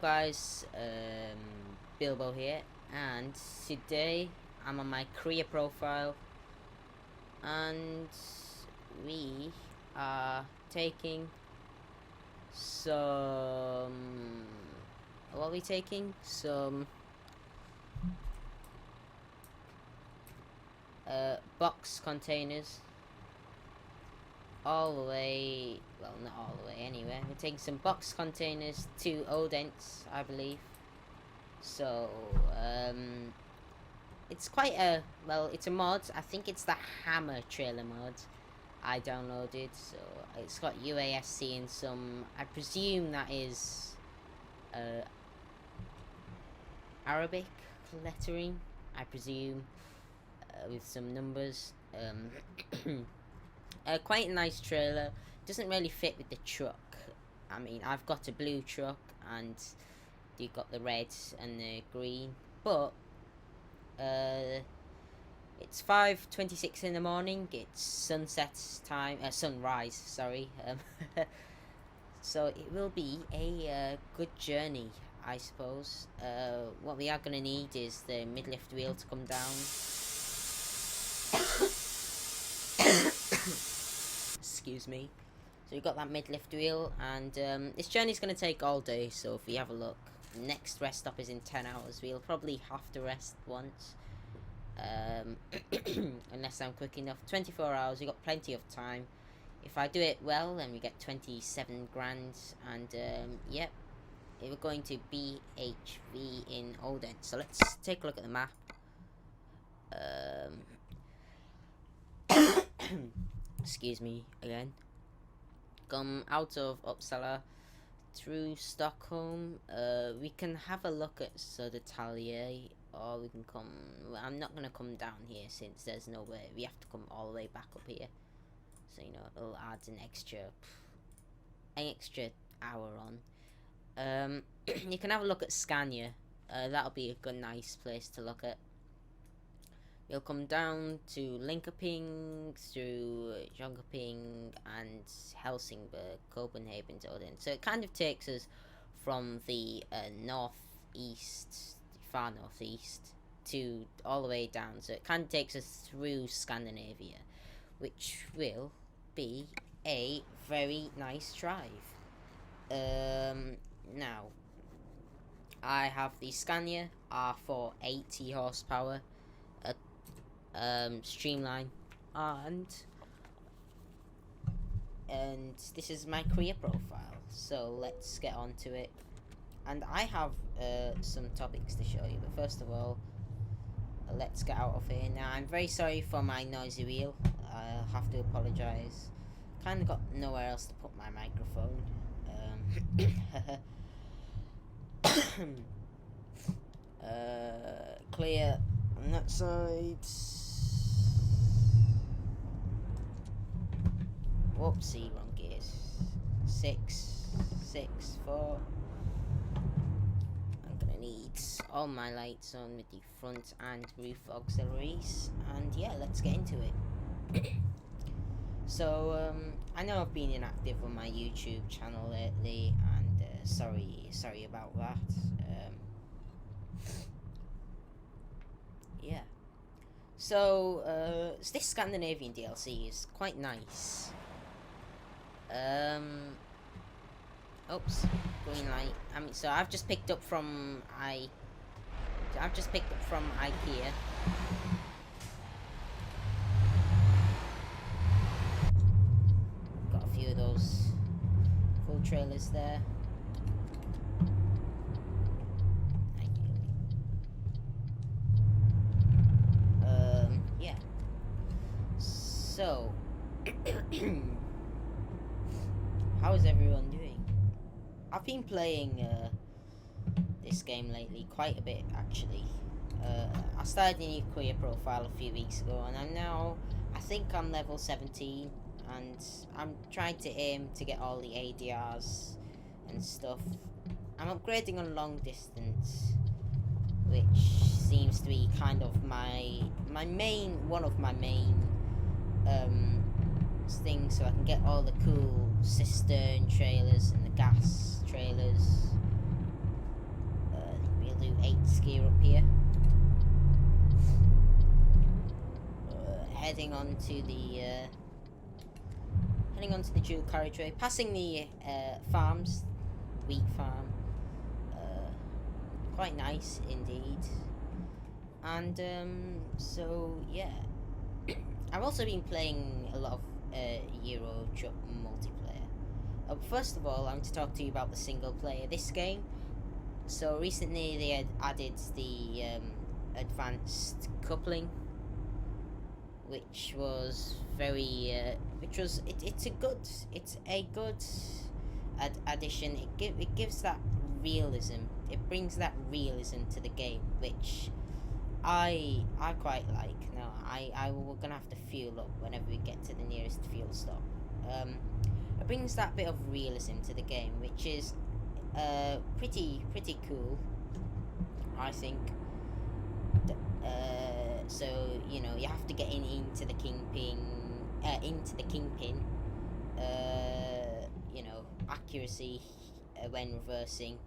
guys, Bilbo here, and today I'm on my career profile, and we are taking some, what are we taking? Some box containers all the way, well, not all the way anyway. We're taking some box containers to ODENSE, I believe. So it's quite a, well, it's a mod. I think it's the Hammer trailer mod I downloaded. So it's got UASC and some, I presume that is Arabic lettering, I presume, with some numbers. Quite a nice trailer. Doesn't really fit with the truck. I mean, I've got a blue truck and you've got the red and the green, but it's 5:26 in the morning. It's sunset time, sunrise, sorry. So it will be a good journey, I suppose. What we are going to need is the mid-lift wheel to come down. Excuse me. So we've got that mid-lift wheel, and this journey is going to take all day. So if we have a look, next rest stop is in 10 hours. We'll probably have to rest once, unless I'm quick enough. 24 hours, we've got plenty of time. If I do it well, then we get 27 grand, and yep, we're going to BHV in Odense. So let's take a look at the map. Excuse me again. Come out of Uppsala through Stockholm. We can have a look at Södertälje, or we can come. Well, I'm not gonna come down here since there's no way. We have to come all the way back up here. So you know, it'll add an extra hour on. You can have a look at Scania. That'll be a good, nice place to look at. We'll come down to Linköping, through Jönköping and Helsingborg, Copenhagen to Odense. So it kind of takes us from the northeast, far northeast, to all the way down. So it kind of takes us through Scandinavia, which will be a very nice drive. Now, I have the Scania R4 80 horsepower. Streamline, and this is my career profile, so let's get on to it. And I have some topics to show you, but first of all, let's get out of here. Now, I'm very sorry for my noisy wheel. I'll have to apologize. Kind of got nowhere else to put my microphone. Clear on that side. Whoopsie, wrong gears. 6, 4. I'm gonna need all my lights on with the front and roof auxiliaries, and yeah, let's get into it. So I know I've been inactive on my YouTube channel lately, and sorry about that. Yeah. So this Scandinavian DLC is quite nice. Oops, green light. So I've just picked up from IKEA. Got a few of those cool trailers there. Yeah. So how is everyone doing? I've been playing this game lately quite a bit, actually. I started a new career profile a few weeks ago, and I think I'm level 17, and I'm trying to aim to get all the ADRs and stuff. I'm upgrading on long distance, which seems to be kind of one of my main things, so I can get all the cool cistern trailers and the gas trailers absolute 8th gear up here. Heading on to the dual carriageway, passing the farms, wheat farm. Quite nice indeed. And so yeah, I've also been playing a lot of Euro Truck multiplayer. First of all, I want to talk to you about the single player this game. So recently they had added the advanced coupling, which was very it's a good addition. It gives that realism. It brings that realism to the game, which I quite like. Now we're gonna have to fuel up whenever we get to the nearest fuel stop. It brings that bit of realism to the game, which is pretty cool, I think. So you know, you have to get into the kingpin. You know, accuracy when reversing.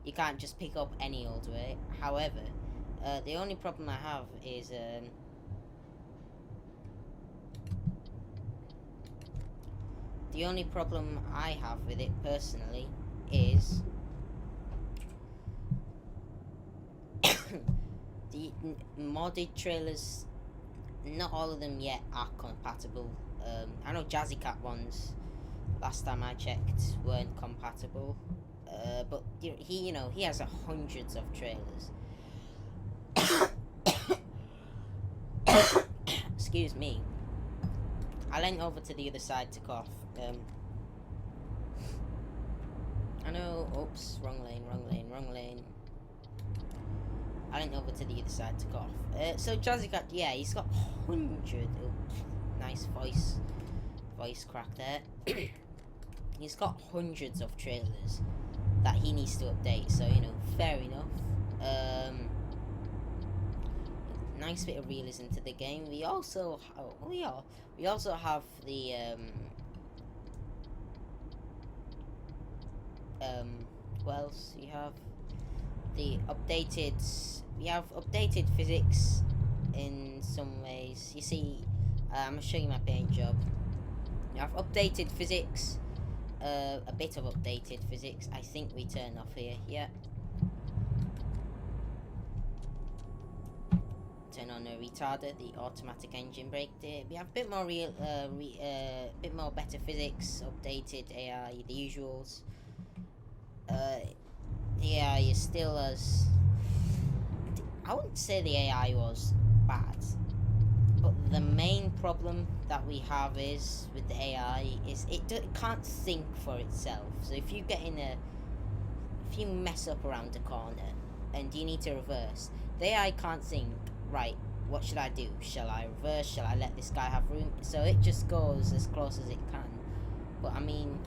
You can't just pick up any old way. However, the only problem I have is the only problem I have with it personally is the modded trailers. Not all of them yet are compatible. I know Jazzy Cat ones, last time I checked, weren't compatible. But he has hundreds of trailers. Excuse me. I leant over to the other side to cough. I know. Oops, wrong lane. I leant over to the other side to cough. So Jazzy Cat, yeah, he's got 100. Nice voice crack there. He's got hundreds of trailers that he needs to update. So you know, fair enough. Nice bit of realism to the game. We also have the what else? We have updated physics in some ways. You see, I'm gonna show you my paint job. You have updated physics, a bit of updated physics. I think we turn off here. Yeah. Turn on a retarder, the automatic engine brake. We have a bit more bit more better physics, updated AI, the usuals. The AI is still as... I wouldn't say the AI was bad, but the main problem that we have is with the AI is it can't think for itself. So if you mess up around a corner and you need to reverse, the AI can't think, right, what should I do? Shall I reverse? Shall I let this guy have room? So it just goes as close as it can. But I mean,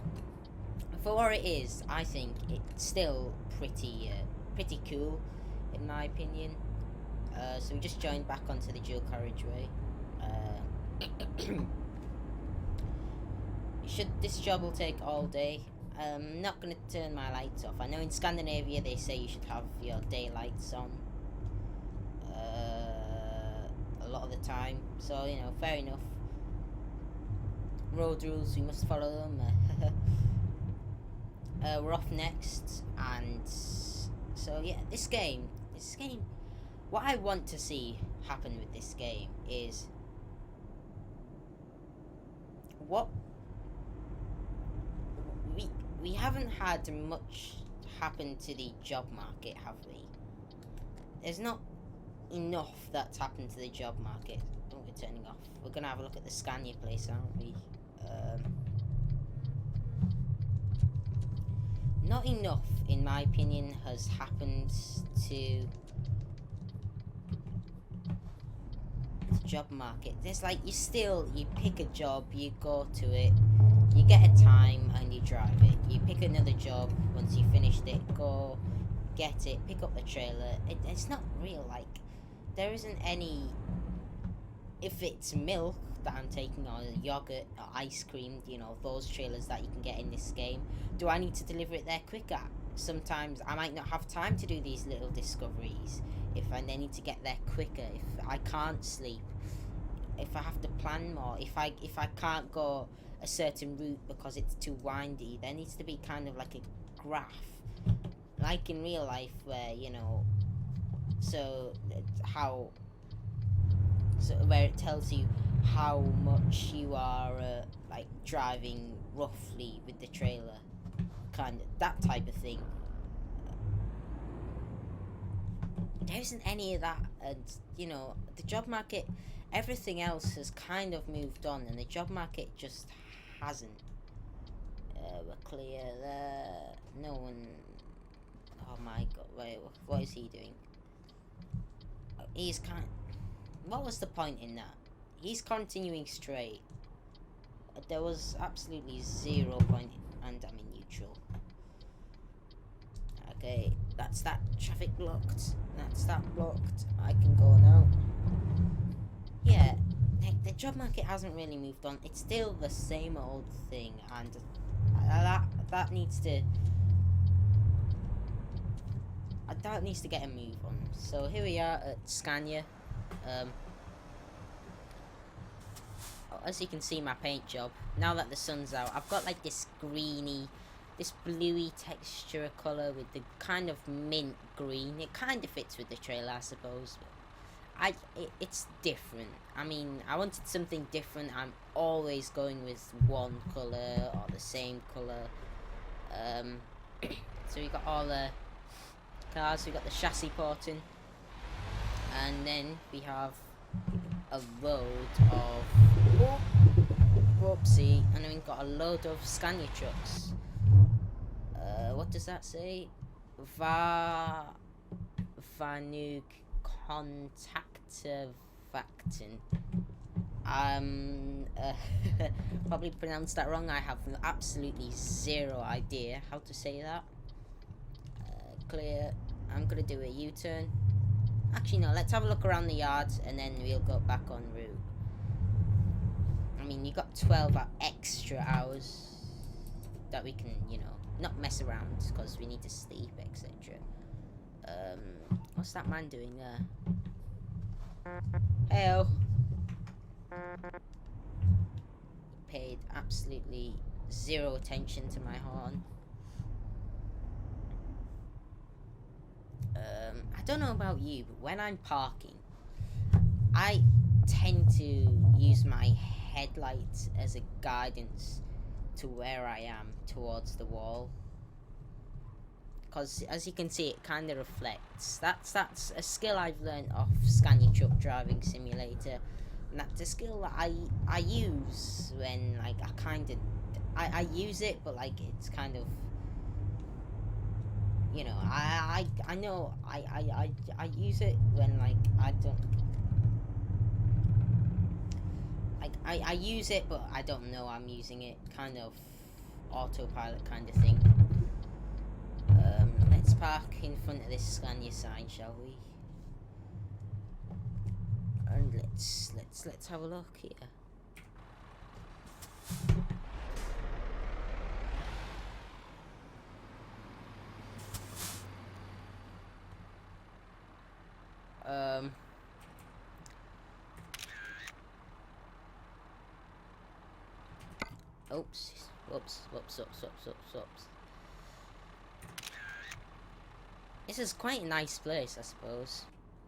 for what it is, I think it's still pretty cool, in my opinion. So we just joined back onto the dual carriageway. This job will take all day. I'm not going to turn my lights off. I know in Scandinavia they say you should have your daylights on a lot of the time. So, you know, fair enough. Road rules, we must follow them. We're off next, and so yeah, this game, what I want to see happen with this game is what we haven't had much happen to the job market, have we? There's not enough that's happened to the job market. Oh, we're turning off. We're gonna have a look at the Scania place, aren't we? Not enough, in my opinion, has happened to the job market. There's like, you pick a job, you go to it, you get a time and you drive it. You pick another job once you finished it, go get it, pick up the trailer. It's not real. Like, there isn't any... If it's milk that I'm taking, or yogurt or ice cream, you know, those trailers that you can get in this game, do I need to deliver it there quicker? sometimes I might not have time to do these little discoveries if I need to get there quicker, if I can't sleep, if I have to plan more, if I can't go a certain route because it's too windy. There needs to be kind of like a graph, like in real life, where, you know, where it tells you how much you are like driving roughly with the trailer, kind of that type of thing. There isn't any of that, and you know, the job market, everything else has kind of moved on, and the job market just hasn't. We're clear there. No one. Oh my god! Wait, what is he doing? He's kind. What was the point in that? He's continuing straight. There was absolutely 0 point, and I'm in neutral. Okay, that's that traffic blocked. That's that blocked. I can go now. Yeah, the job market hasn't really moved on. It's still the same old thing, and that needs to get a move on. So here we are at Scania. As you can see, my paint job, now that the sun's out, I've got like this greeny, this bluey texture of colour with the kind of mint green. It kind of fits with the trailer, I suppose, but it's different. I mean, I wanted something different. I'm always going with one colour or the same colour. So we got all the cars, we got the chassis porting, and then we have a load of whoopsie, and then we've got a load of Scania trucks. What does that say? Vanug Contactavactin. Probably pronounced that wrong. I have absolutely 0 idea how to say that. Clear. I'm gonna do a U-turn. Actually, no, let's have a look around the yard and then we'll go back on route. I mean, you got 12 extra hours that we can, you know, not mess around because we need to sleep, etc. What's that man doing there? Heyo. Paid absolutely 0 attention to my horn. I don't know about you, but when I'm parking, I tend to use my headlights as a guidance to where I am towards the wall. Because as you can see, it kind of reflects. That's a skill I've learned off Scania Truck Driving Simulator. And that's a skill that I use when, like, I use it, but like it's kind of, you know, I know I use it when, like, I don't, like, I use it, but I don't know I'm using it, kind of autopilot kind of thing. Let's park in front of this Scania sign, shall we? And let's have a look here. Oops. Whoops. This is quite a nice place, I suppose.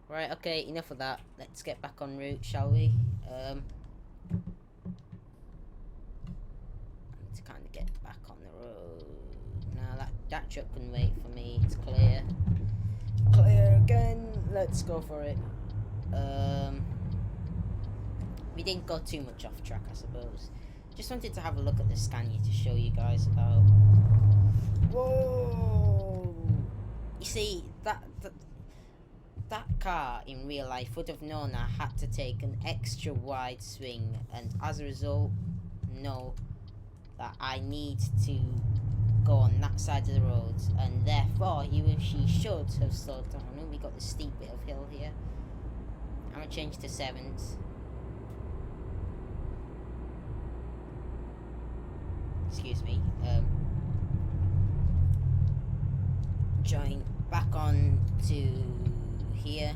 Right, okay, enough of that. Let's get back en route, shall we? I need to kind of get back on the road. Now that truck can wait for me. It's clear. Clear again. Let's go for it. We didn't go too much off track, I suppose. Just wanted to have a look at the Scania to show you guys about. Whoa! You see, that car in real life would have known I had to take an extra wide swing, and as a result, know that I need to go on that side of the road, and therefore she should have slowed down. We got the steep bit of hill here. I'm gonna change to 7s. Excuse me. join back on to here.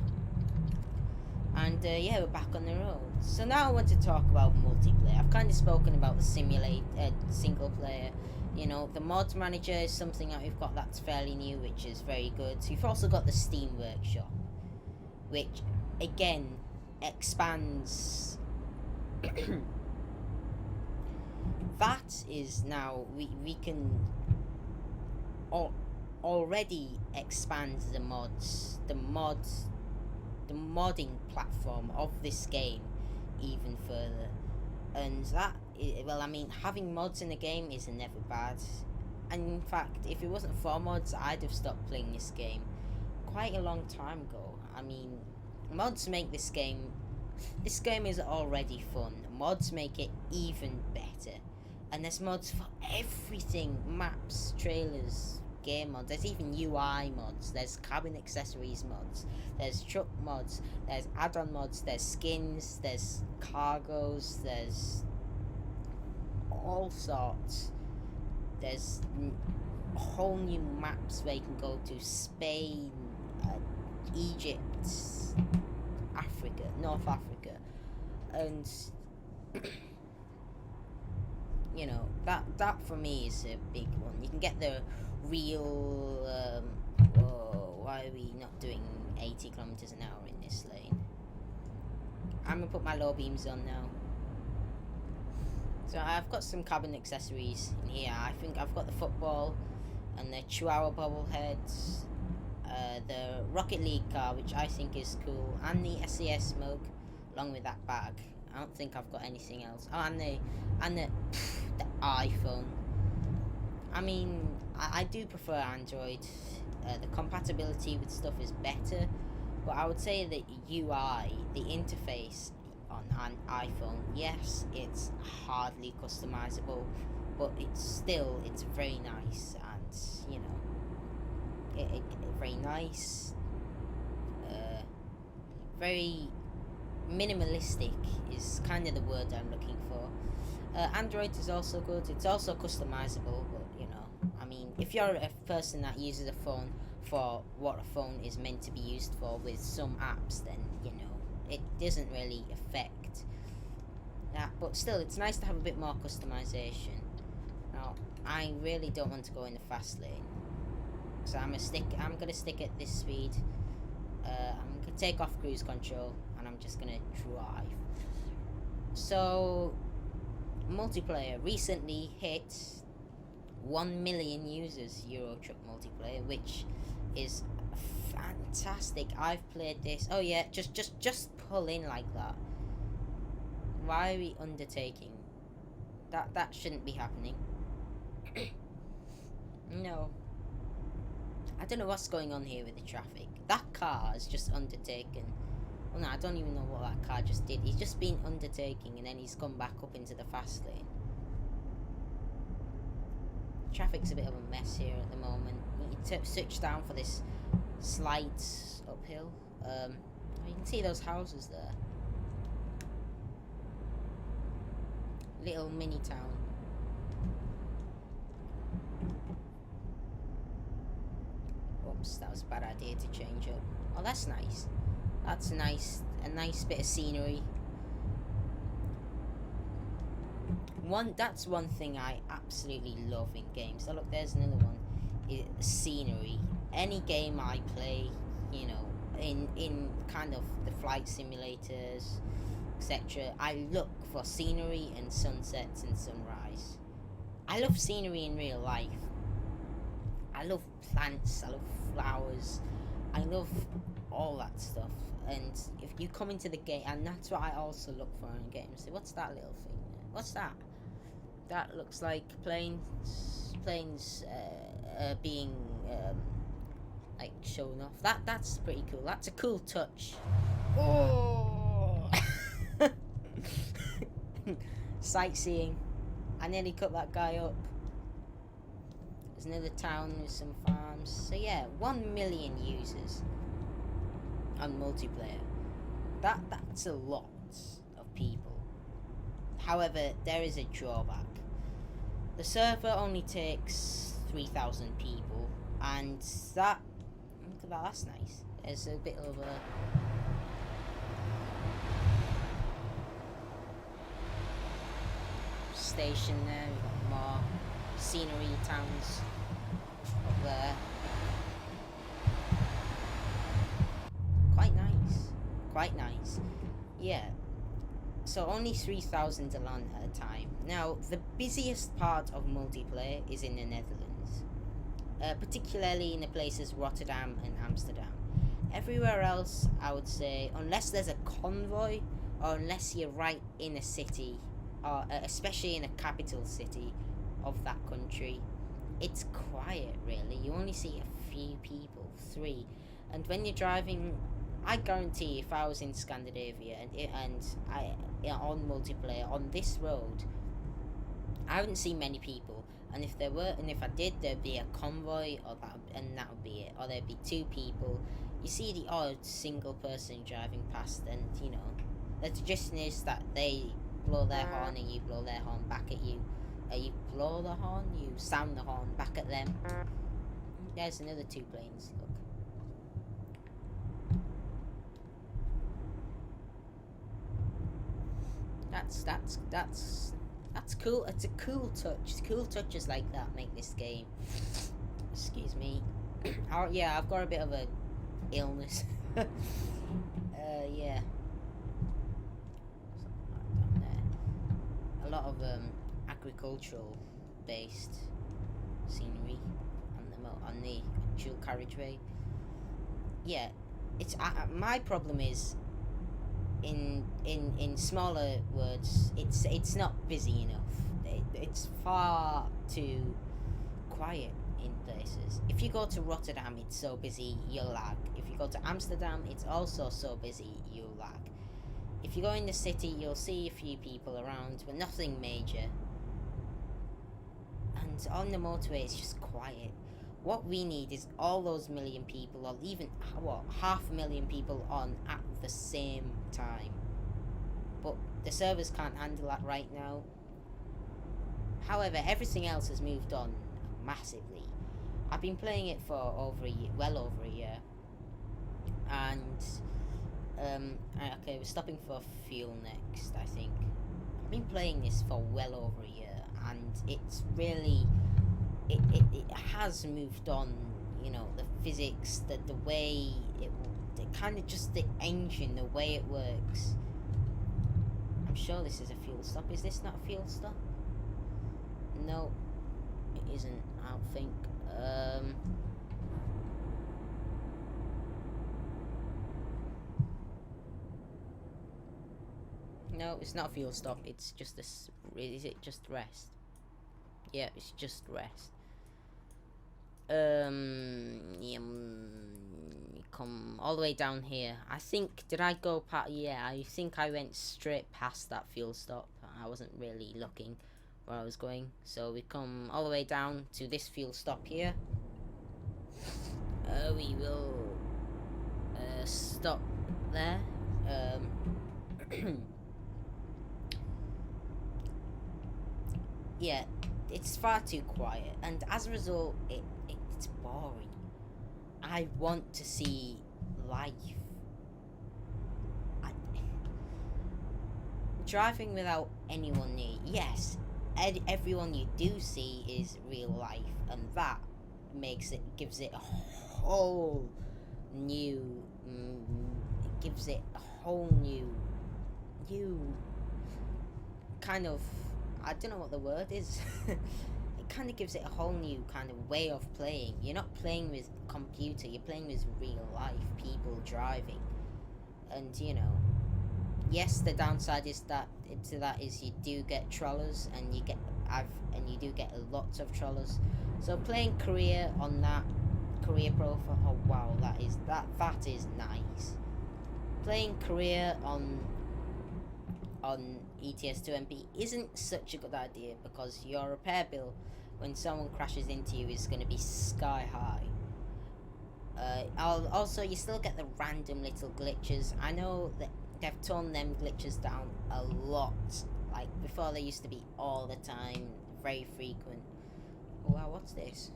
And yeah, we're back on the road. So now I want to talk about multiplayer. I've kind of spoken about the single player. You know, the mods manager is something that we've got that's fairly new, which is very good. So you've also got the Steam Workshop, which again expands. That is now we can already expand the modding platform of this game even further, and that well, I mean, having mods in a game is never bad. And in fact, if it wasn't for mods, I'd have stopped playing this game quite a long time ago. I mean, mods make this game is already fun. Mods make it even better, and there's mods for everything: maps, trailers, game mods. There's even UI mods, there's cabin accessories mods, there's truck mods, there's add-on mods, there's skins, there's cargoes, there's all sorts. There's whole new maps where you can go to Spain, Egypt, Africa, North Africa, and you know, that for me is a big one. You can get the real why are we not doing 80 kilometers an hour in this lane? I'm gonna put my low beams on now. So I've got some cabin accessories in here. I think I've got the football and the Chihuahua bobbleheads, the Rocket League car, which I think is cool, and the SES mug, along with that bag. I don't think I've got anything else. Oh, and the iPhone. I mean, I do prefer Android. The compatibility with stuff is better, but I would say the UI, the interface on an iPhone, yes, it's hardly customizable, but it's very nice, and you know, it very nice, very minimalistic is kind of the word I'm looking for. Android is also good. It's also customizable, but you know, I mean, if you're a person that uses a phone for what a phone is meant to be used for with some apps, then you know, it doesn't really affect that. But still, it's nice to have a bit more customization. Now, I really don't want to go in the fast lane, so I'm gonna stick at this speed. I'm gonna take off cruise control, and I'm just gonna drive. So, multiplayer recently hit 1 million users, Euro Truck multiplayer, which is fantastic. I've played this. Oh yeah, just pull in like that. Why are we undertaking? That shouldn't be happening. No. I don't know what's going on here with the traffic. That car has just undertaken. Well, no, I don't even know what that car just did. He's just been undertaking, and then he's come back up into the fast lane. Traffic's a bit of a mess here at the moment. You can switch down for this slight uphill. You can see those houses there. Little mini town. Oops, that was a bad idea to change up. Oh, that's nice. That's a nice bit of scenery. That's one thing I absolutely love in games. Oh look, there's another one. Scenery. Any game I play, you know, in kind of the flight simulators, etc., I look for scenery and sunsets and sunrise. I love scenery in real life. I love plants, I love flowers, I love all that stuff. And if you come into the game, and that's what I also look for in games. So what's that little thing? What's that? That looks like planes being like shown off. That's pretty cool. That's a cool touch. Oh! Sightseeing. I nearly cut that guy up. There's another town with some farms. So yeah, 1 million users on multiplayer. That's a lot of people. However, there is a drawback. The server only takes 3,000 people, And that, look at that, that's nice. There's a bit of a station there. We've got more scenery towns up there. Quite nice. Quite nice. Yeah. So only 3,000 to land at a time. Now, the busiest part of multiplayer is in the Netherlands. Particularly in the places Rotterdam and Amsterdam. Everywhere else, I would say, unless there's a convoy, or unless you're right in a city, or especially in a capital city of that country, it's quiet, really. You only see a few people, 3. And when you're driving, I guarantee if I was in Scandinavia and on multiplayer on this road, I wouldn't see many people. And if there were, and if I did, there'd be a convoy, and that would be it. Or there'd be 2 people. You see the odd single person driving past, and you know, the suggestion is that they blow their horn and you blow their horn back at you. You blow the horn, you sound the horn back at them. There's another 2 planes. Look. That's cool. It's a cool touch. Cool touches like that make this game. Excuse me. Oh yeah, I've got a bit of a illness. Yeah. Down there. A lot of agricultural based scenery on the dual carriageway. Yeah, it's my problem is. In smaller words, it's not busy enough. It's far too quiet in places. If you go to Rotterdam, it's so busy you'll lag. If you go to Amsterdam, it's also so busy you'll lag. If you go in the city, you'll see a few people around, but nothing major. And on the motorway, it's just quiet. What we need is all those million people, or even, what, 500,000 people on at the same time. But the servers can't handle that right now. However, everything else has moved on massively. I've been playing it for over a year, well over a year. And, okay, we're stopping for fuel next, I think. I've been playing this for well over a year, and it's really... It has moved on, you know, the physics, the way it kind of just the engine, the way it works. I'm sure this is a fuel stop. Is this not a fuel stop? No, it isn't, I don't think. No, it's not a fuel stop. It's just this. Is it just rest? Yeah, it's just rest. Yeah, come all the way down here. I think, did I go past? Yeah, I think I went straight past that fuel stop. I wasn't really looking where I was going. So we come all the way down to this fuel stop here. We will stop there. Yeah, it's far too quiet, and as a result, it's boring. I want to see life. Driving without anyone near. Yes, everyone you do see is real life, and that gives it a whole new. It gives it a whole new kind of. I don't know what the word is. It kind of gives it a whole new kind of way of playing. You're not playing with computer, you're playing with real life people driving. And you know, yes, the downside is that you do get trollers, and you do get lots of trollers. So playing career on that career profile, oh wow, that is nice. Playing career on ETS2MP isn't such a good idea, because your repair bill when someone crashes into you is going to be sky high. Also, you still get the random little glitches. I know that they've toned them glitches down a lot. Like before, they used to be all the time, very frequent. Oh, wow, what's this?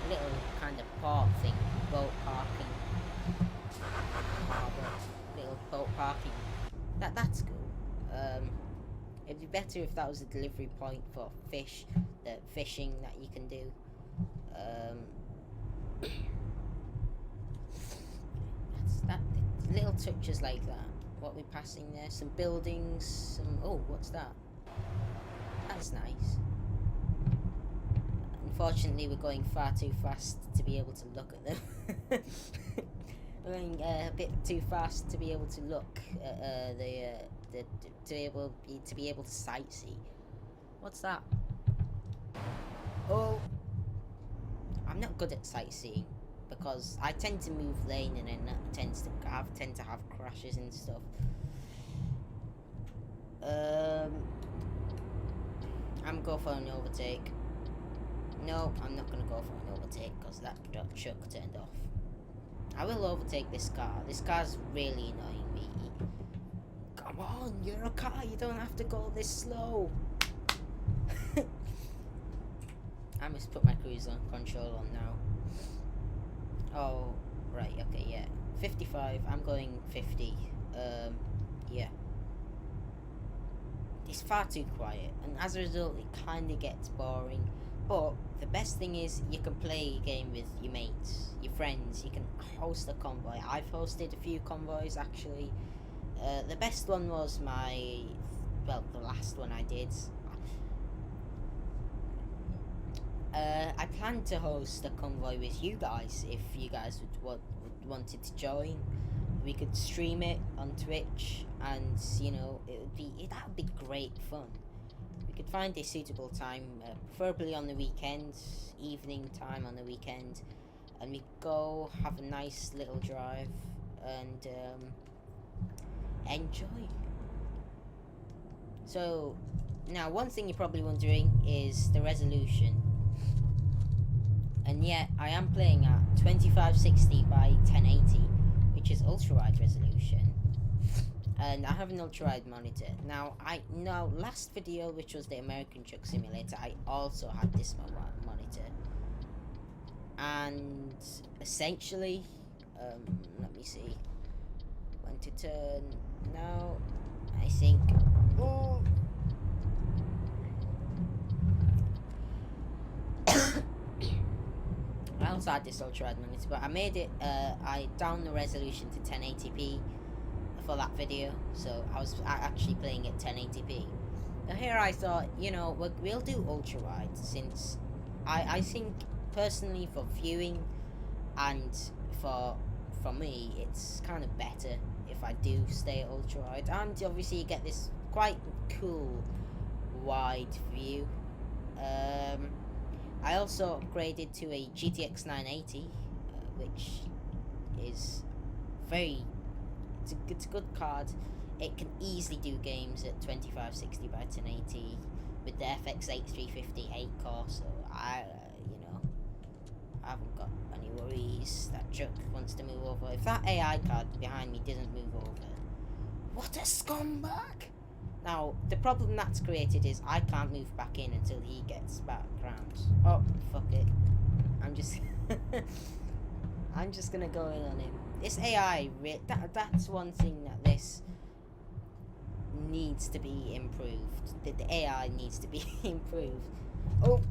little kind of port thing, boat parking, harbour, little boat parking. That's cool. It'd be better if that was a delivery point for fish, the fishing that you can do. That's little touches like that. What we're passing there, some buildings, some. Oh, what's that? That's nice. Unfortunately, we're going far too fast to be able to look at them. We're going a bit too fast to be able to look at to be able to sightsee. What's that? Oh, I'm not good at sightseeing because I tend to move lane and then that tend to have crashes and stuff. I'm going for an overtake. No, I'm not gonna go for an overtake because that truck turned off. I will overtake this car. This car's really annoying me. Come on, you're a car. You don't have to go this slow. I must put my cruise control on now. Oh, right. Okay, yeah. 55. I'm going 50. Yeah. It's far too quiet, and as a result, it kind of gets boring. But the best thing is you can play a game with your mates, your friends. You can host a convoy. I've hosted a few convoys actually. The best one was the last one I did. I plan to host a convoy with you guys if you guys wanted to join. We could stream it on Twitch, and you know that would be great fun. We could find a suitable time, preferably on the weekend, evening time on the weekend, and we go have a nice little drive and enjoy. So now, one thing you're probably wondering is the resolution. And yet, I am playing at 2560 by 1080, which is ultra-wide resolution. And I have an ultra-wide monitor. Now, last video, which was the American Truck Simulator, I also had this monitor. And essentially, let me see. When to turn now, I think. Oh. I also had this ultra-wide monitor, but I made it, I downed the resolution to 1080p for that video, so I was actually playing at 1080p. Now here I thought, you know, we'll do ultra-wide, since I think, personally, for viewing, and for me, it's kind of better if I do stay at ultra-wide, and obviously you get this quite cool, wide view. I also upgraded to a GTX 980, which is it's a good card. It can easily do games at 2560 by 1080 with the FX8 350 8-core, so I haven't got any worries. That truck wants to move over. If that AI card behind me doesn't move over, what a scumbag! Now, the problem that's created is I can't move back in until he gets back round. Oh, fuck it. I'm just gonna go in on him. This AI, that's one thing that this needs to be improved. The AI needs to be improved. Oh,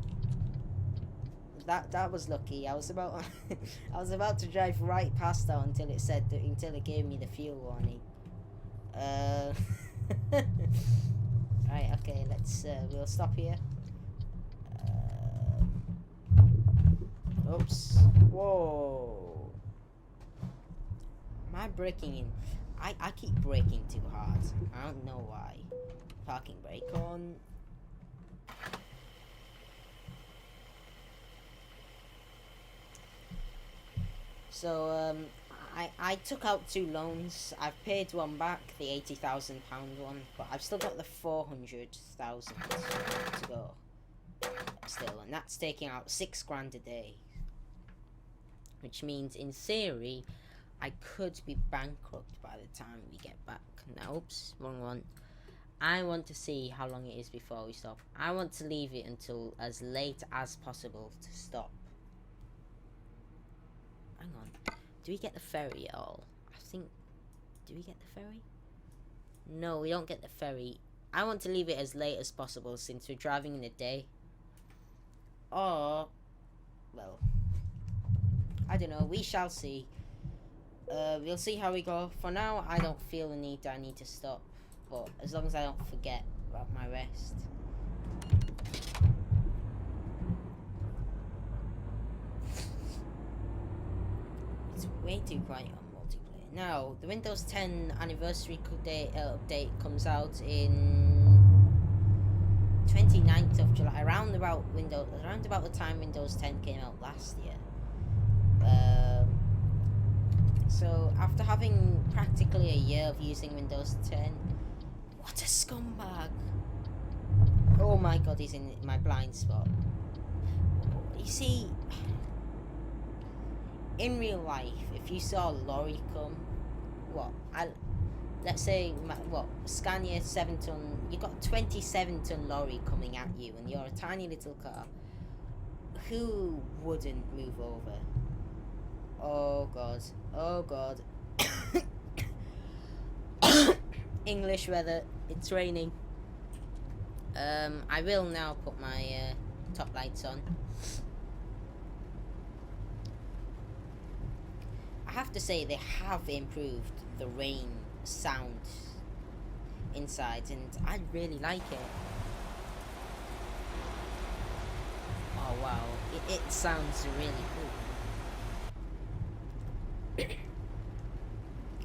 that was lucky. I was about to drive right past that until it gave me the fuel warning. Right, okay, we'll stop here. Oops. Whoa. Am I braking in? I keep braking too hard. I don't know why. Parking brake on. So, I took out 2 loans. I've paid one back, the £80,000 one, but I've still got the 400,000 to go. Still, and that's taking out £6,000 a day, which means in theory I could be bankrupt by the time we get back. Now, oops, wrong one. I want to see how long it is before we stop. I want to leave it until as late as possible to stop. hang on. Do we get the ferry at all? I think... Do we get the ferry? No, we don't get the ferry. I want to leave it as late as possible since we're driving in the day. Or... Well... I don't know. We shall see. We'll see how we go. For now, I don't feel the need that I need to stop. But as long as I don't forget about my rest. It's way too quiet on multiplayer. Now, the Windows 10 anniversary update comes out in 29th of July, around about the time Windows 10 came out last year. So after having practically a year of using Windows 10, what a scumbag! Oh my god, he's in my blind spot. You see, in real life, if you saw a lorry come, let's say, Scania 7-ton, you got a 27-ton lorry coming at you, and you're a tiny little car, who wouldn't move over? Oh god, oh god. English weather, it's raining. I will now put my top lights on. I have to say they have improved the rain sound inside, and I really like it. Oh wow, it sounds really cool.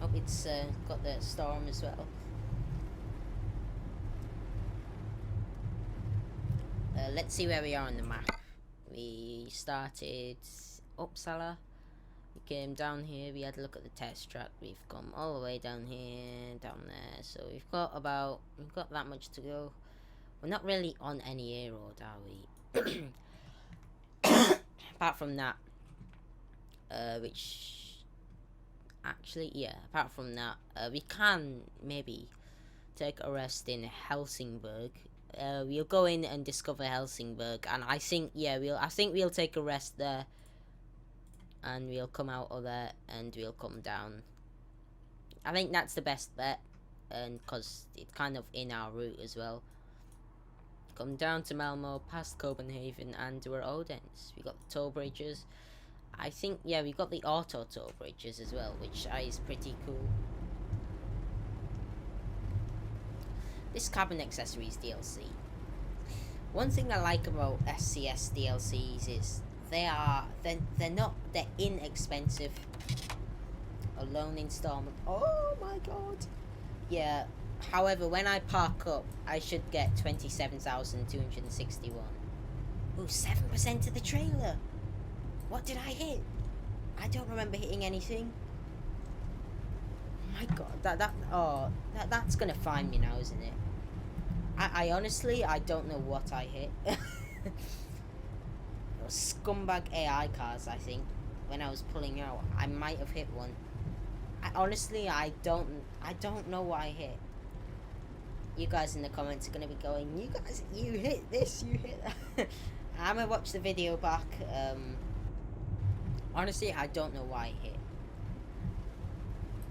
Oh, it's got the storm as well. Let's see where we are on the map. We started Uppsala. We came down here. We had a look at the test track. We've come all the way down here, down there. So we've got that much to go. We're not really on any A road, are we? Apart from that, which actually, yeah. Apart from that, we can maybe take a rest in Helsingborg. We'll go in and discover Helsingborg, and I think, yeah, we'll take a rest there, and we'll come out of there, and we'll come down. I think that's the best bet, and because it's kind of in our route as well. Come down to Malmo, past Copenhagen, and we're Odense. We got the toll bridges. I think, yeah, we got the auto toll bridges as well, which is pretty cool. This cabin accessories DLC. One thing I like about SCS DLCs is they're inexpensive. A loan installment. Oh my god. Yeah. However, when I park up, I should get 27,261. Ooh, 7% of the trailer. What did I hit? I don't remember hitting anything. My god, that's gonna find me now, isn't it? I honestly, I don't know what I hit. Scumbag AI cars, I think. When I was pulling out, I might have hit one. I don't know what I hit. You guys in the comments are gonna be going, you hit this, you hit that. I'm gonna watch the video back. Honestly, I don't know why I hit.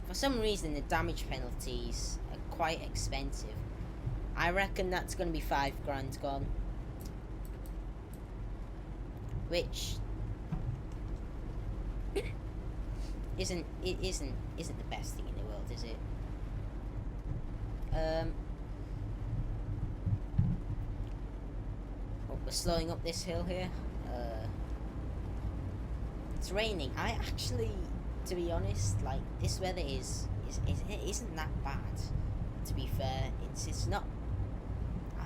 For some reason, the damage penalties are quite expensive. I reckon that's going to be 5 grand gone. Which isn't the best thing in the world, is it? Oh, we're slowing up this hill here. It's raining. I actually, to be honest, like, this weather isn't that bad. To be fair, it's not.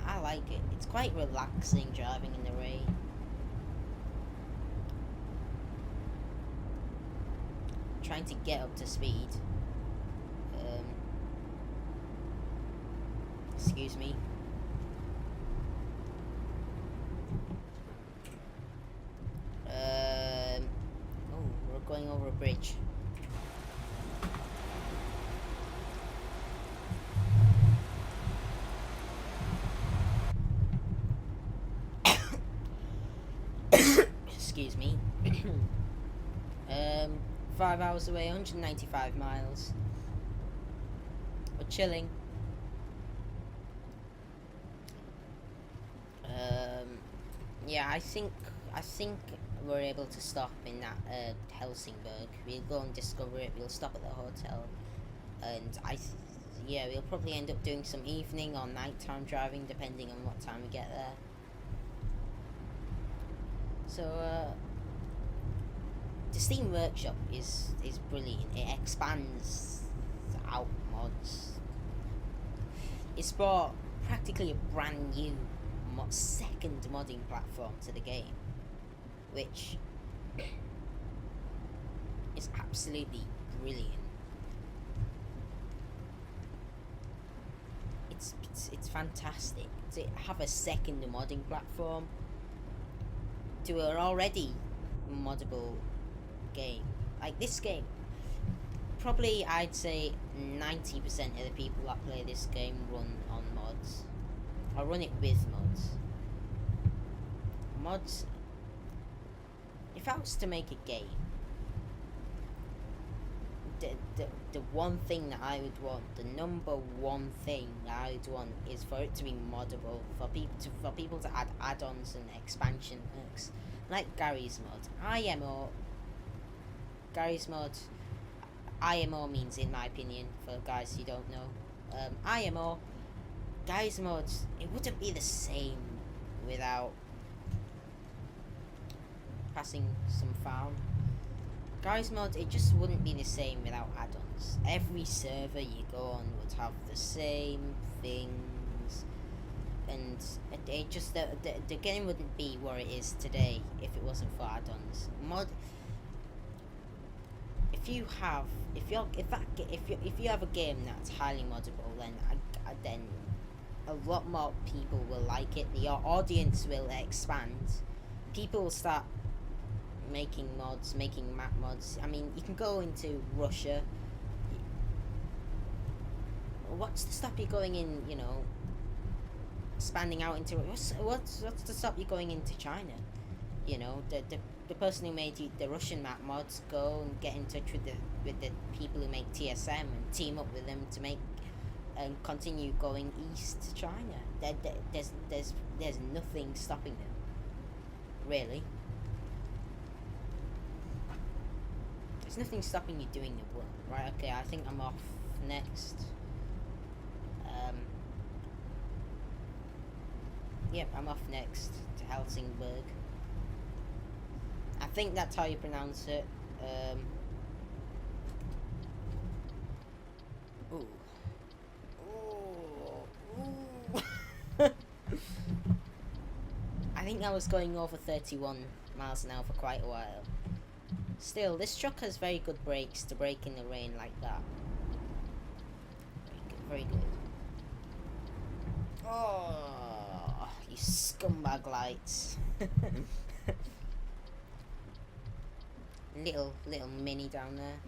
I like it. It's quite relaxing driving in the rain. Trying to get up to speed. Excuse me. Oh, we're going over a bridge. Excuse me. 5 hours away, 195 miles. We're chilling. Yeah, I think we're able to stop in that Helsingborg. We'll go and discover it. We'll stop at the hotel, and yeah, we'll probably end up doing some evening or nighttime driving, depending on what time we get there. So the Steam Workshop is brilliant. It expands out mods. It's brought practically a brand new second modding platform to the game, which is absolutely brilliant. It's fantastic to have a second modding platform to an already moddable game. Like this game, probably I'd say 90% of the people that play this game run on mods. I run it with mods. Mods. If I was to make a game, the one thing that I would want, the number one thing that I would want, is for it to be moddable, for people to add add-ons and expansion packs, like Gary's mod, IMO. Gary's mod, IMO means, in my opinion, for guys who don't know, IMO. Guys mods, it wouldn't be the same without passing some farm. Guys mods, it just wouldn't be the same without add-ons. Every server you go on would have the same things, and it just the game wouldn't be where it is today if it wasn't for add-ons. If you have a game that's highly moddable, then a lot more people will like it. The audience will expand. People will start making mods, making map mods. I mean, you can go into Russia. What's to stop you going in, you know, expanding out into... What's to stop you going into China? You know, the person who made the Russian map mods, go and get in touch with the people who make TSM and team up with them to make... and continue going east to China. There's nothing stopping them, really. There's nothing stopping you doing the work. Right, okay, I think I'm off next. Yep, I'm off next to Helsingborg. I think that's how you pronounce it. Ooh. I think I was going over 31 miles an hour for quite a while. Still, this truck has very good brakes to brake in the rain like that. Very good. Oh, you scumbag lights. little mini down there.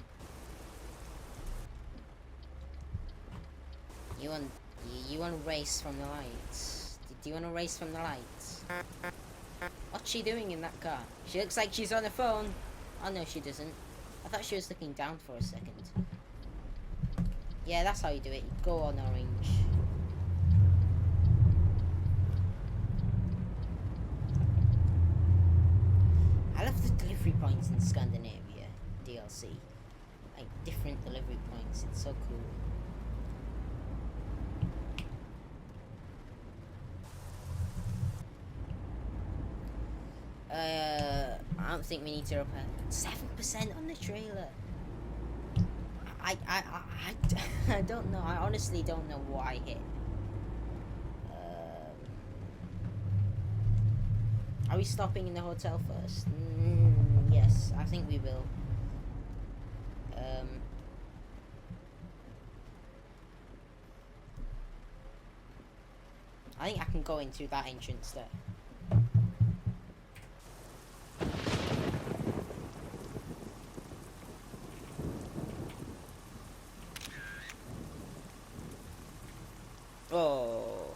You want to race from the lights? Do you want to race from the lights? What's she doing in that car? She looks like she's on her phone. Oh no, she doesn't. I thought she was looking down for a second. Yeah, that's how you do it. You go on orange. I love the delivery points in Scandinavia DLC. Like different delivery points. It's so cool. I don't think we need to repair 7% on the trailer. I don't know. I honestly don't know what I hit. Are we stopping in the hotel first? Yes, I think we will. I think I can go into that entrance there. Oh.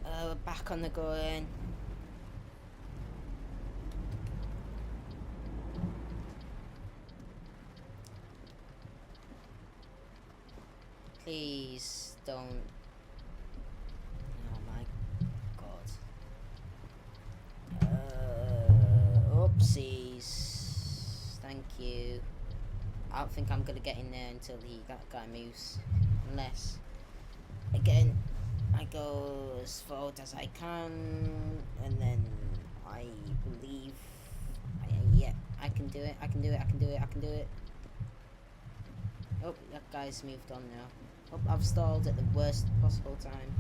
We're back on the go again. Please don't. Oh my god. Oopsies. Thank you. I don't think I'm gonna get in there until that guy moves. Unless, again, I go as forward as I can, and then I believe, yeah, I can do it. I can do it. I can do it. I can do it. Oh, that guy's moved on now. Oh, I've stalled at the worst possible time.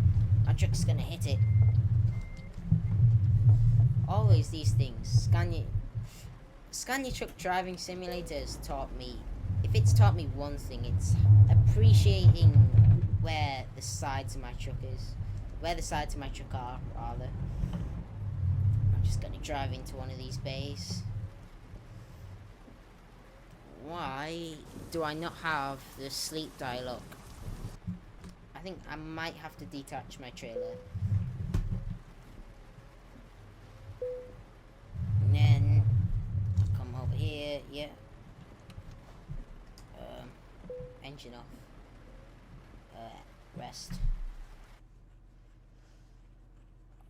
My truck's gonna hit it. Always these things. Scania Truck Driving Simulator has taught me, if it's taught me one thing, it's appreciating where the sides of my truck is. Where the sides of my truck are, rather. I'm just gonna drive into one of these bays. Why do I not have the sleep dialogue? I think I might have to detach my trailer. And then come over here, yeah. Engine off. Rest.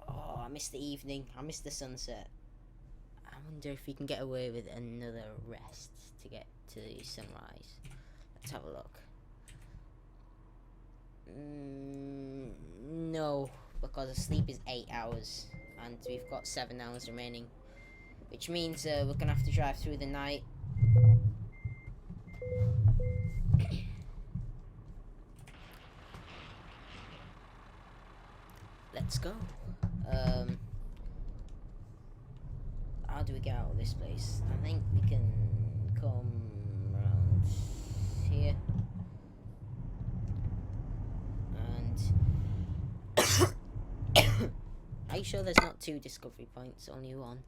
Oh, I missed the evening. I missed the sunset. I wonder if we can get away with another rest to get to the sunrise. Let's have a look. No, because the sleep is 8 hours and we've got 7 hours remaining, which means we're gonna have to drive through the night. Let's go. How do we get out of this place? I think we can come around here. And are you sure there's not 2 discovery points? Only 1.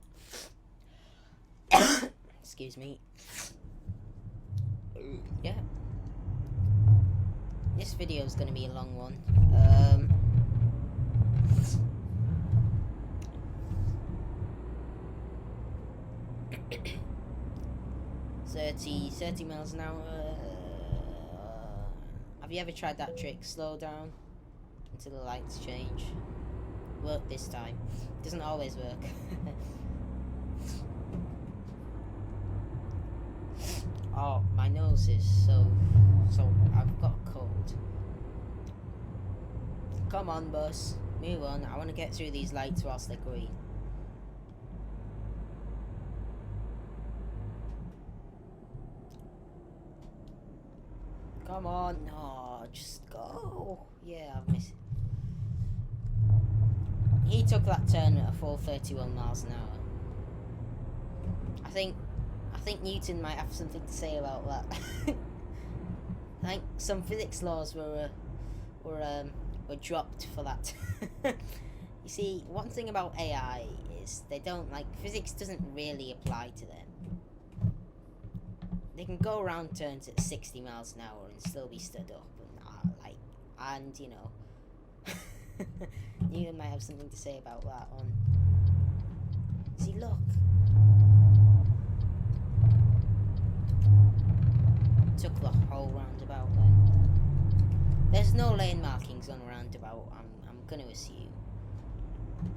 Excuse me. Yeah. This video is going to be a long one. 30 miles an hour. Have you ever tried that trick? Slow down until the lights change. Work this time. Doesn't always work. Oh, my nose is so I've got a cold. Come on, bus. Move on. I want to get through these lights whilst they're green. Come on. No, just go. Yeah, I've missed it. He took that turn at a full 31 miles an hour. I think Newton might have something to say about that. I think some physics laws were dropped for that. You see, one thing about AI is they don't, like, physics doesn't really apply to them. They can go around turns at 60 miles an hour and still be stood up, and you know, Newton might have something to say about that one. See, look. Took the whole roundabout then. There's no lane markings on roundabout, I'm gonna assume.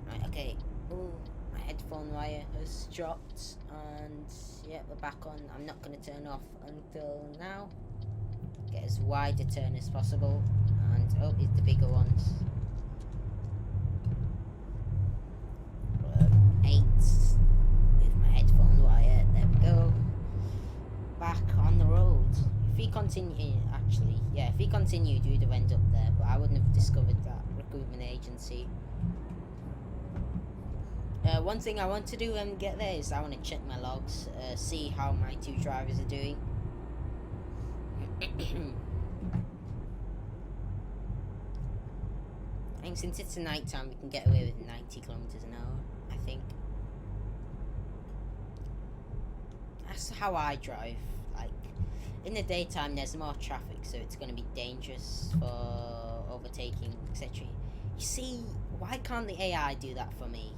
Right, okay. Ooh, my headphone wire has dropped, and yeah, we're back on. I'm not gonna turn off until now. Get as wide a turn as possible, and oh, it's the bigger ones. 8 with my headphone wire. There we go. Back on the road. If we continue, actually, yeah, if we continued, we'd have ended up there, but I wouldn't have discovered that recruitment agency. One thing I want to do when we get there is I want to check my logs, see how my 2 drivers are doing. I think since it's a night time, we can get away with 90 kilometers an hour, I think. That's how I drive. Like, in the daytime there's more traffic, so it's going to be dangerous for overtaking, etc. You see, why can't the AI do that for me?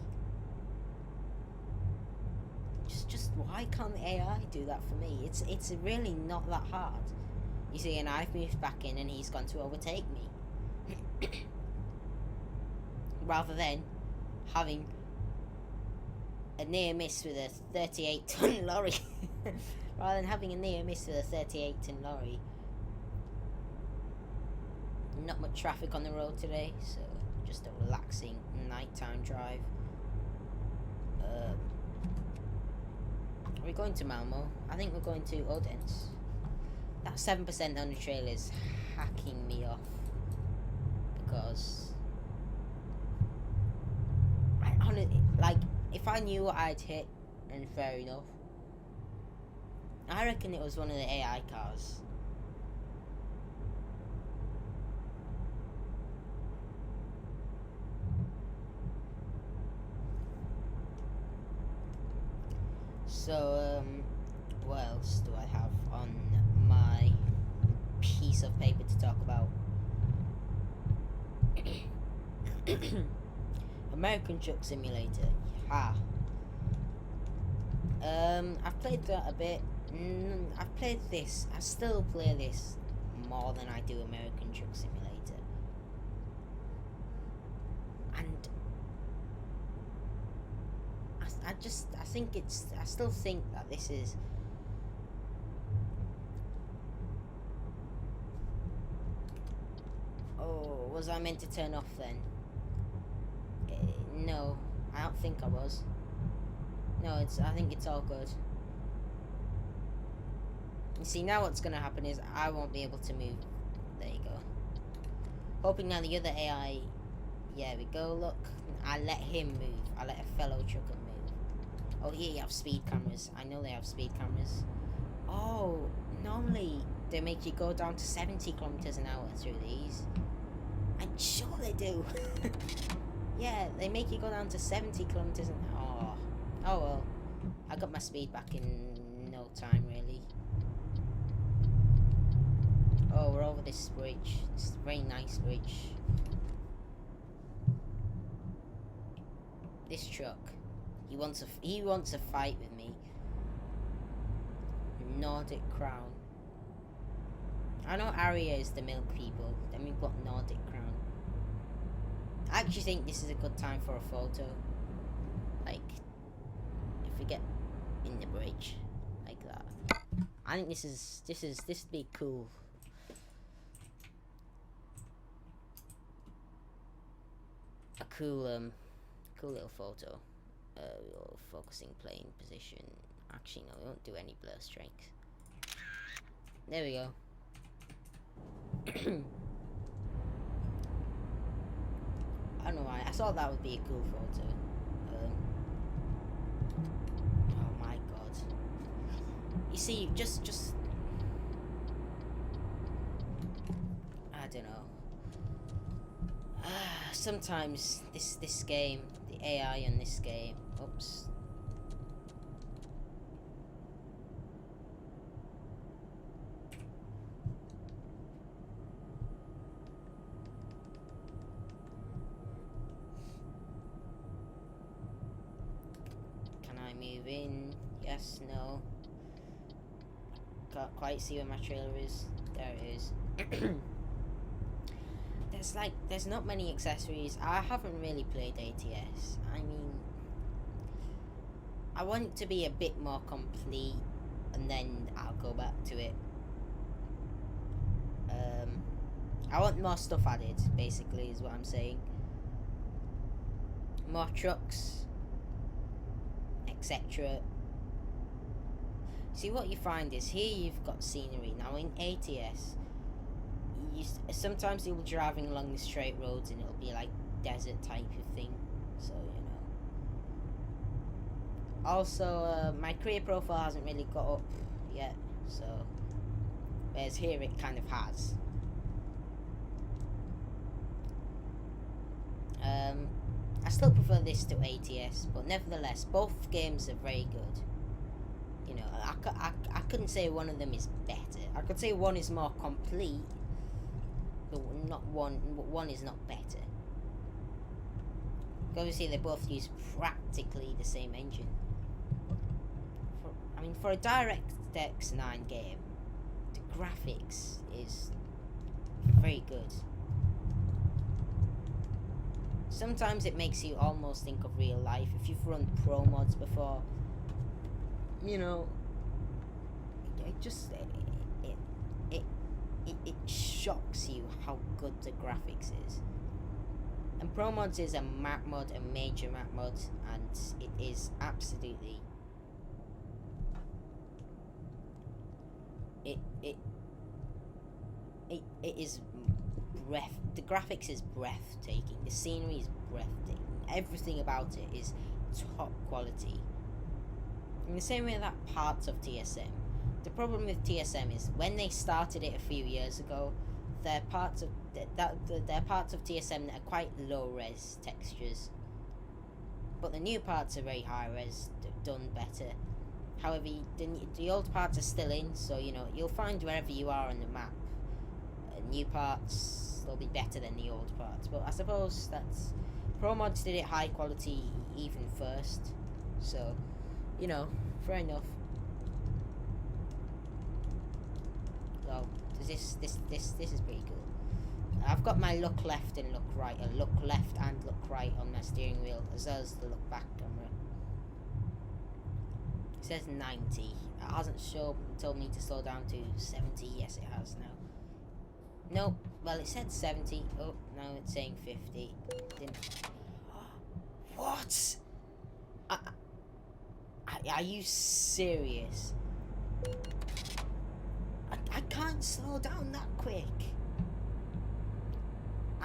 Just why can't the AI do that for me? It's really not that hard. You see, and I've moved back in and he's gone to overtake me. Rather than having a near miss with a 38-ton lorry. Rather than having a near miss with a 38-ton lorry. Not much traffic on the road today, so just a relaxing nighttime drive. Are we going to Malmo? I think we're going to Odense. That 7% on the trailer is hacking me off. Because like, if I knew what I'd hit, then fair enough. I reckon it was one of the AI cars. So, what else do I have on my piece of paper to talk about? American Truck Simulator. Ha. I've played that a bit. I've played this. I still play this more than I do American Truck Simulator. And I still think that this is oh, was I meant to turn off then? No, I don't think I was. No, I think it's all good. You see, now what's gonna happen is I won't be able to move. There you go. Hoping now the other AI, yeah, we go, look. I let him move. I let a fellow trucker move. Oh, yeah, you have speed cameras. I know they have speed cameras. Oh, normally they make you go down to 70 kilometers an hour through these. I'm sure they do. Yeah, they make you go down to 70 kilometers an hour. Oh well, I got my speed back in no time, really. Oh, we're over this bridge. It's a very nice bridge. This truck, he wants a fight with me. Nordic Crown. I know Aria is the milk people. Then we've got Nordic Crown. I actually think this is a good time for a photo. Like, if we get in the bridge like that, I think this would be cool. A cool little photo. Focusing plane position. Actually, no, we won't do any blur strength. There we go. I don't know why. I thought that would be a cool photo. Oh my god. You see, just I don't know. Sometimes this game, the AI in this game. Oops. Move in, yes, no. Can't quite see where my trailer is. There it is. There's not many accessories. I haven't really played ATS. I mean, I want it to be a bit more complete, and then I'll go back to it. I want more stuff added, basically, is what I'm saying. More trucks, etc. See, what you find is here you've got scenery. Now in ATS, sometimes you'll be driving along the straight roads and it'll be like desert type of thing. So, you know. Also, my career profile hasn't really got up yet. So, whereas here it kind of has. I still prefer this to ATS, but nevertheless, both games are very good. You know, I couldn't say one of them is better. I could say one is more complete, but one is not better. Obviously, they both use practically the same engine. For a DirectX 9 game to graphics is very good. Sometimes it makes you almost think of real life. If you've run pro mods before, you know, it just it shocks you how good the graphics is. And pro mods is a map mod, a major map mod, and it is absolutely it is the graphics is breathtaking, the scenery is breathtaking, everything about it is top quality. In the same way that parts of TSM. The problem with TSM is when they started it a few years ago, there are parts of TSM that are quite low res textures, but the new parts are very high res, done better. However, the old parts are still in, so you know you'll find wherever you are on the map, new parts will be better than the old parts. But I suppose that's pro mods did it high quality even first, so you know, fair enough. So this is pretty cool. I've got my look left and look right, look left and look right on my steering wheel, as well as the look back camera. It says 90. It hasn't told me to slow down to 70. Yes, it has now. Nope. Well, it said 70. Oh, now it's saying 50. What? Are you serious? I can't slow down that quick.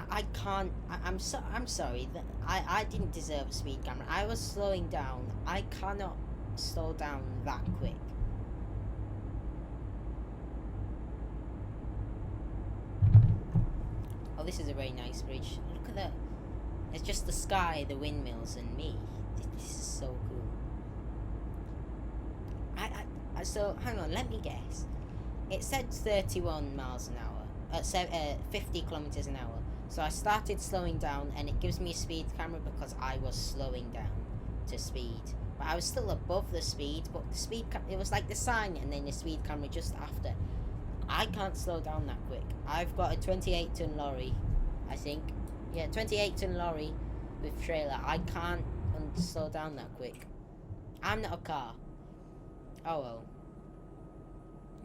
I can't. I'm sorry. I didn't deserve a speed camera. I was slowing down. I cannot slow down that quick. Oh, this is a very nice bridge. Look at that. It's just the sky, the windmills, and me. This is so cool. So hang on. Let me guess. It said 31 miles an hour. 50 kilometers an hour. So I started slowing down, and it gives me a speed camera because I was slowing down to speed. But I was still above the speed, but the speed it was like the sign and then the speed camera just after. I can't slow down that quick. I've got a 28-ton lorry, I think. Yeah, 28-ton lorry with trailer. I can't slow down that quick. I'm not a car. Oh well.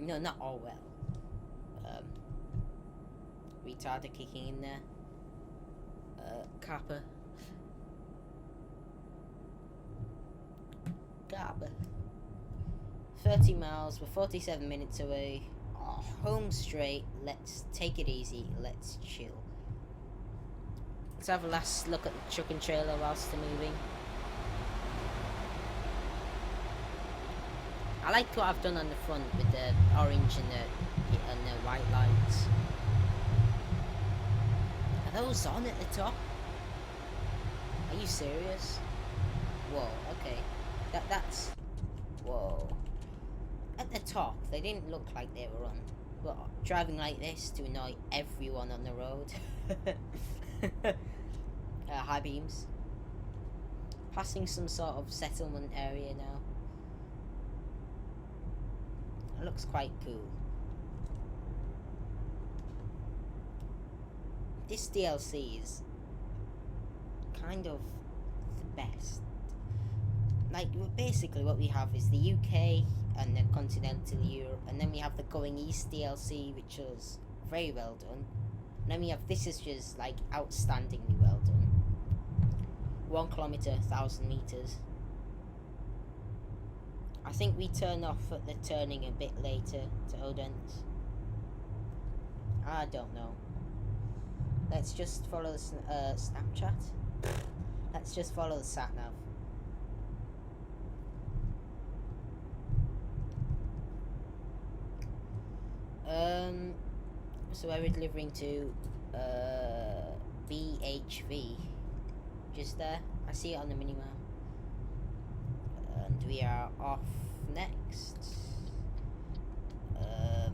No, not all well. Retarder kicking in there. Kappa. 30 miles, we're 47 minutes away. Oh, home straight. Let's take it easy. Let's chill. Let's have a last look at the truck and trailer whilst they're moving. I like what I've done on the front with the orange and the white lights. Are those on at the top? Are you serious? Whoa, okay. That's... Whoa. At the top, they didn't look like they were on. But driving like this to annoy everyone on the road. High beams. Passing some sort of settlement area now. It looks quite cool. This DLC is kind of the best. Like, basically what we have is the UK and then continental Europe, and then we have the Going East DLC, which was very well done. And then we have this is just like outstandingly well done. 1 kilometer, 1,000 meters. I think we turn off at the turning a bit later to Odense. I don't know. Let's just follow the Snapchat. Let's just follow the sat nav. So where we're delivering to BHV. Just there. I see it on the minimap. And we are off next.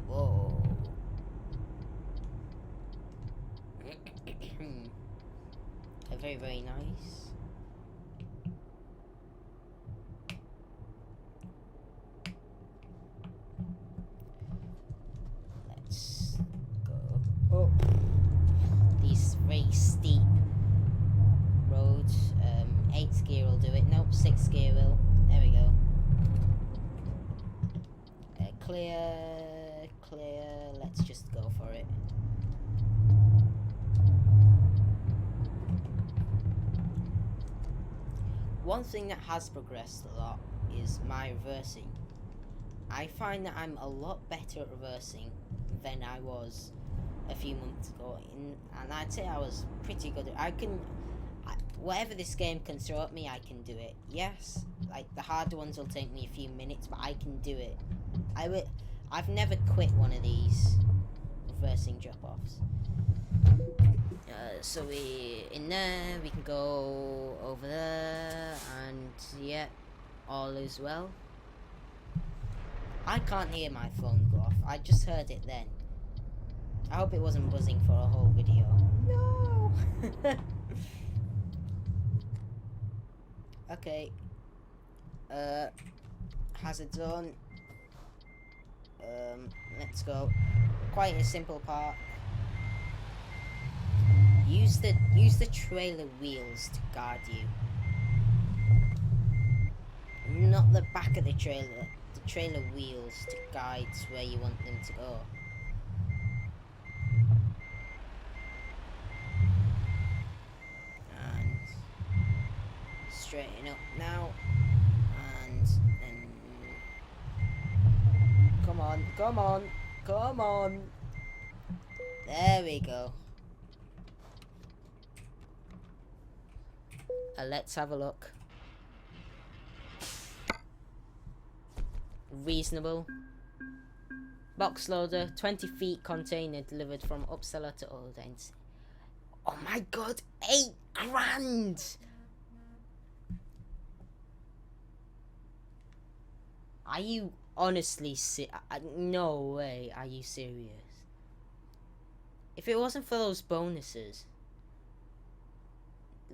Whoa. Very, very nice. clear, clear. Let's just go for it. One thing that has progressed a lot is my reversing. I find that I'm a lot better at reversing than I was a few months ago, and I'd say I was pretty good at. Whatever this game can throw at me, I can do it. Yes, like the harder ones will take me a few minutes, but I can do it. I've never quit one of these reversing drop-offs. So we in there, we can go over there, and yeah, all is well. I can't hear my phone go off. I just heard it then. I hope it wasn't buzzing for a whole video. No. Okay. Hazard zone. Let's go. Quite a simple park. Use the trailer wheels to guard you. Not the back of the trailer. The trailer wheels to guide where you want them to go. And straighten up now. And then come on, come on, come on. There we go. Let's have a look. Reasonable. Box loader, 20 feet container delivered from UPPSALA to ODENSE. Oh my god, 8 grand! Are you honestly no way, are you serious? If it wasn't for those bonuses,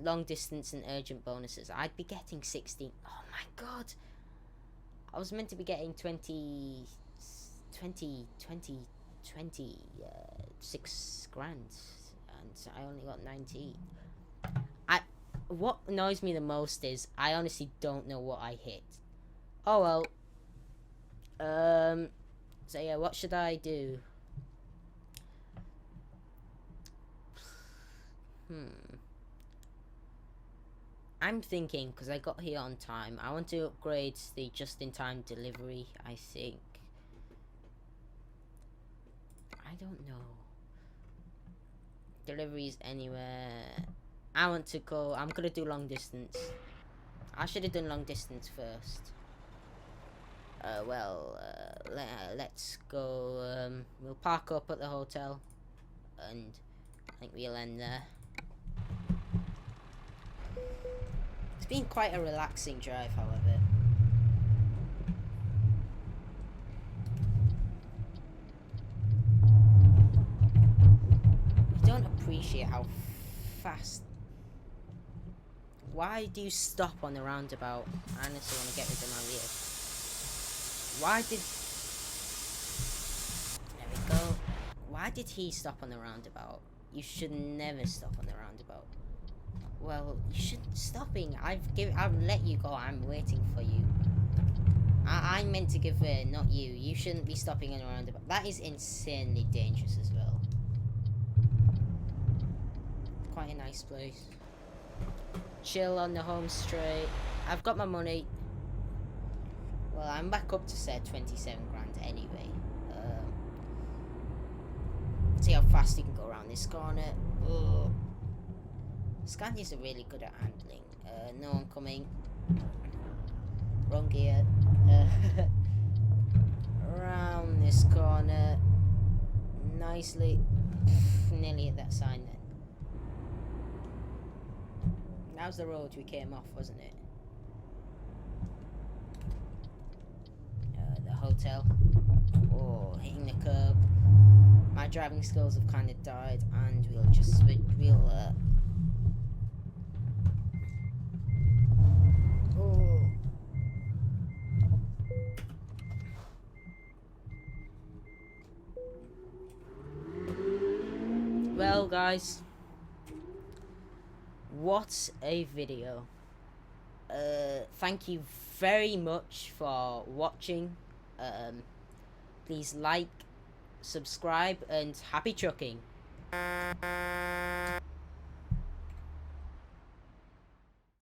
long distance and urgent bonuses, I'd be getting 16. Oh my god. I was meant to be getting 6 grand, and I only got 19. What annoys me the most is I honestly don't know what I hit. Oh well. So yeah, what should I do? I'm thinking, because I got here on time, I want to upgrade the just-in-time delivery, I think. I don't know. Deliveries anywhere. I want to go, I'm going to do long distance. I should have done long distance first. Let's go, we'll park up at the hotel, and I think we'll end there. It's been quite a relaxing drive, however. You don't appreciate how fast. Why do you stop on the roundabout? I honestly want to get rid of my wheel. Why did... There we go. Why did he stop on the roundabout? You should never stop on the roundabout. Well, you shouldn't stopping. I've let you go. I'm waiting for you. I meant to give way, not you. You shouldn't be stopping on a roundabout. That is insanely dangerous as well. Quite a nice place. Chill on the home straight. I've got my money. Well, I'm back up to say 27 grand anyway. See how fast you can go around this corner. Ugh. Scandinavians are really good at handling. No one coming. Wrong gear. Around this corner. Nicely. Nearly at that sign then. That was the road we came off, wasn't it? The hotel. Oh, hitting the curb. My driving skills have kind of died, and we'll just Well, guys, what a video. Thank you very much for watching. Please like, subscribe, and happy trucking.